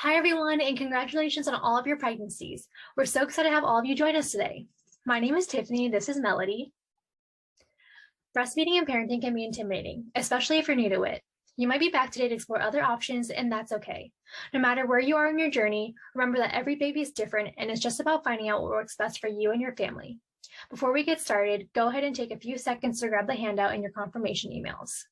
Hi, everyone, and congratulations on all of your pregnancies. We're so excited to have all of you join us today. My name is Tiffany. This is Melody. Breastfeeding and parenting can be intimidating, especially if you're new to it. You might be back today to explore other options, and that's okay. No matter where you are in your journey, remember that every baby is different, and it's just about finding out what works best for you and your family. Before we get started, go ahead and take a few seconds to grab the handout in your confirmation emails.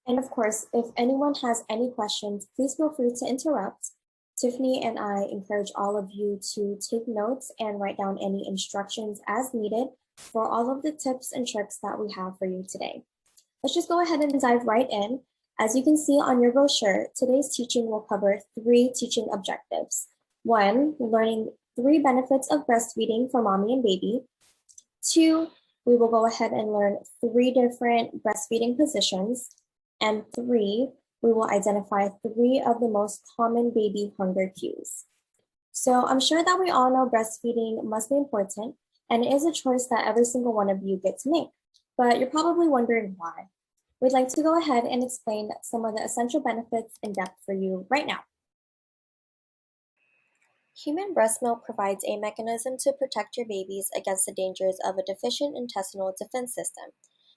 And of course, if anyone has any questions, please feel free to interrupt. Tiffany and I encourage all of you to take notes and write down any instructions as needed for all of the tips and tricks that we have for you today. Let's just go ahead and dive right in. As you can see on your brochure, today's teaching will cover 3 teaching objectives. 1, learning 3 benefits of breastfeeding for mommy and baby. 2, we will go ahead and learn 3 different breastfeeding positions. And 3, we will identify 3 of the most common baby hunger cues. So I'm sure that we all know breastfeeding must be important, and it is a choice that every single one of you get to make. But you're probably wondering why. We'd like to go ahead and explain some of the essential benefits in depth for you right now. Human breast milk provides a mechanism to protect your babies against the dangers of a deficient intestinal defense system.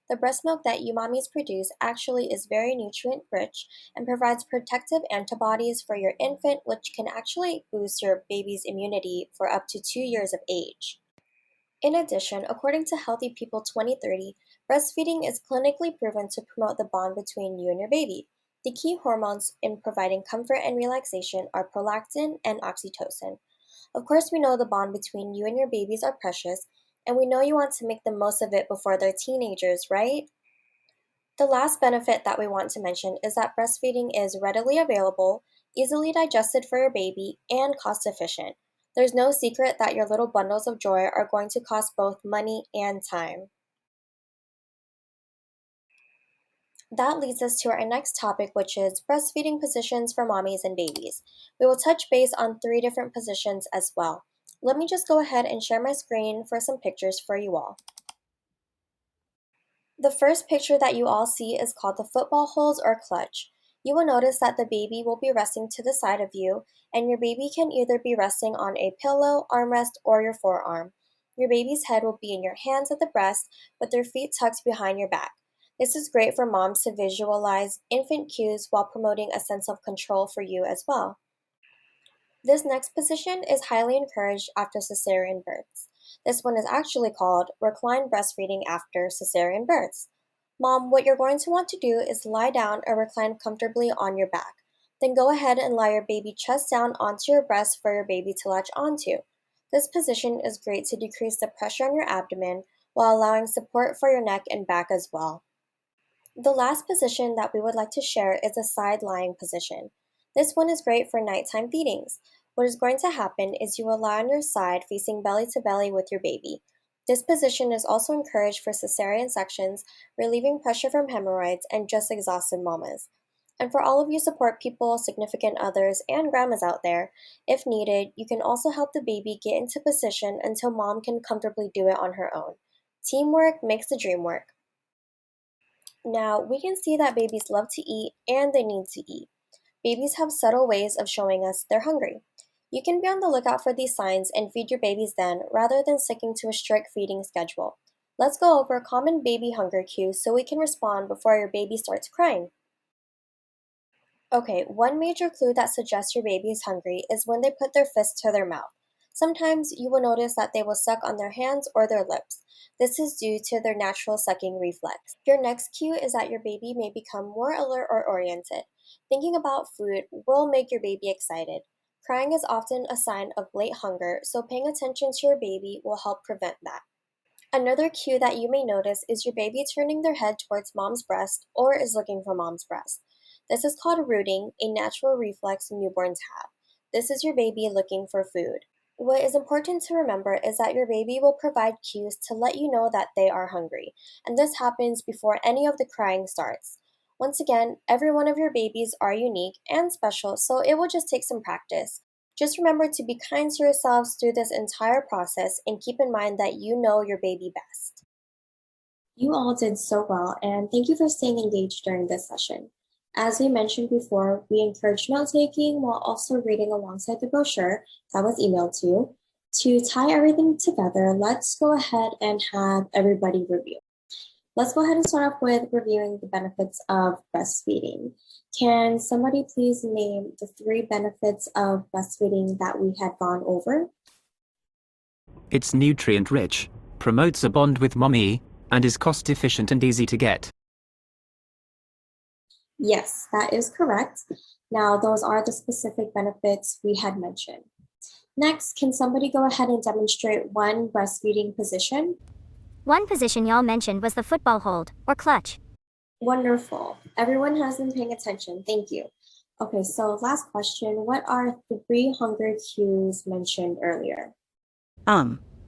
The breast milk that you mommies produce actually is very nutrient rich and provides protective antibodies for your infant, which can actually boost your baby's immunity for up to 2 years of age. In addition, according to Healthy People 2030, breastfeeding is clinically proven to promote the bond between you and your baby. The key hormones in providing comfort and relaxation are prolactin and oxytocin. Of course, we know the bond between you and your babies are precious, and we know you want to make the most of it before they're teenagers, right? The last benefit that we want to mention is that breastfeeding is readily available, easily digested for your baby, and cost efficient. There's no secret that your little bundles of joy are going to cost both money and time. That leads us to our next topic, which is breastfeeding positions for mommies and babies. We will touch base on 3 different positions as well. Let me just go ahead and share my screen for some pictures for you all. The first picture that you all see is called the football holes or clutch. You will notice that the baby will be resting to the side of you, and your baby can either be resting on a pillow, armrest, or your forearm. Your baby's head will be in your hands at the breast, with their feet tucked behind your back. This is great for moms to visualize infant cues while promoting a sense of control for you as well. This next position is highly encouraged after cesarean births. This one is actually called Recline Breastfeeding after cesarean births. Mom, what you're going to want to do is lie down or recline comfortably on your back. Then go ahead and lie your baby chest down onto your breast for your baby to latch onto. This position is great to decrease the pressure on your abdomen while allowing support for your neck and back as well. The last position that we would like to share is a side lying position. This one is great for nighttime feedings. What is going to happen is you will lie on your side facing belly to belly with your baby. This position is also encouraged for cesarean sections, relieving pressure from hemorrhoids, and just exhausted mamas. And for all of you support people, significant others, and grandmas out there, if needed, you can also help the baby get into position until mom can comfortably do it on her own. Teamwork makes the dream work. Now, we can see that babies love to eat and they need to eat. Babies have subtle ways of showing us they're hungry. You can be on the lookout for these signs and feed your babies then, rather than sticking to a strict feeding schedule. Let's go over common baby hunger cues so we can respond before your baby starts crying. Okay, one major clue that suggests your baby is hungry is when they put their fist to their mouth. Sometimes you will notice that they will suck on their hands or their lips. This is due to their natural sucking reflex. Your next cue is that your baby may become more alert or oriented. Thinking about food will make your baby excited. Crying is often a sign of late hunger, so paying attention to your baby will help prevent that. Another cue that you may notice is your baby turning their head towards mom's breast or is looking for mom's breast. This is called rooting, a natural reflex newborns have. This is your baby looking for food. What is important to remember is that your baby will provide cues to let you know that they are hungry, and this happens before any of the crying starts. Once again, every one of your babies are unique and special, so it will just take some practice. Just remember to be kind to yourselves through this entire process and keep in mind that you know your baby best. You all did so well, and thank you for staying engaged during this session. As we mentioned before, we encourage note taking while also reading alongside the brochure that was emailed to you. To tie everything together, let's go ahead and have everybody review. Let's go ahead and start off with reviewing the benefits of breastfeeding. Can somebody please name the 3 benefits of breastfeeding that we had gone over? It's nutrient rich, promotes a bond with mommy, and is cost efficient and easy to get. Yes, that is correct. Now, those are the specific benefits we had mentioned. Next, can somebody go ahead and demonstrate one breastfeeding position? One position y'all mentioned was the football hold, or clutch. Wonderful. Everyone has been paying attention. Thank you. Okay, so last question. What are the 3 hunger cues mentioned earlier?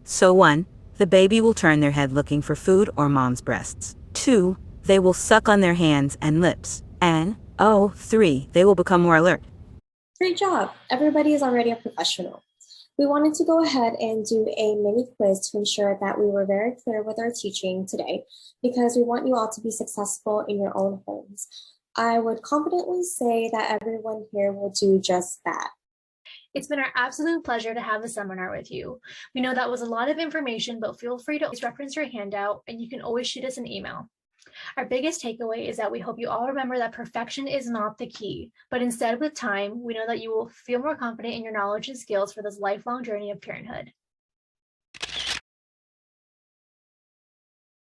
So 1, the baby will turn their head looking for food or mom's breasts. 2, they will suck on their hands and lips. And 3, they will become more alert. Great job. Everybody is already a professional. We wanted to go ahead and do a mini quiz to ensure that we were very clear with our teaching today because we want you all to be successful in your own homes. I would confidently say that everyone here will do just that. It's been our absolute pleasure to have the seminar with you. We know that was a lot of information, but feel free to always reference your handout and you can always shoot us an email. Our biggest takeaway is that we hope you all remember that perfection is not the key, but instead with time, we know that you will feel more confident in your knowledge and skills for this lifelong journey of parenthood.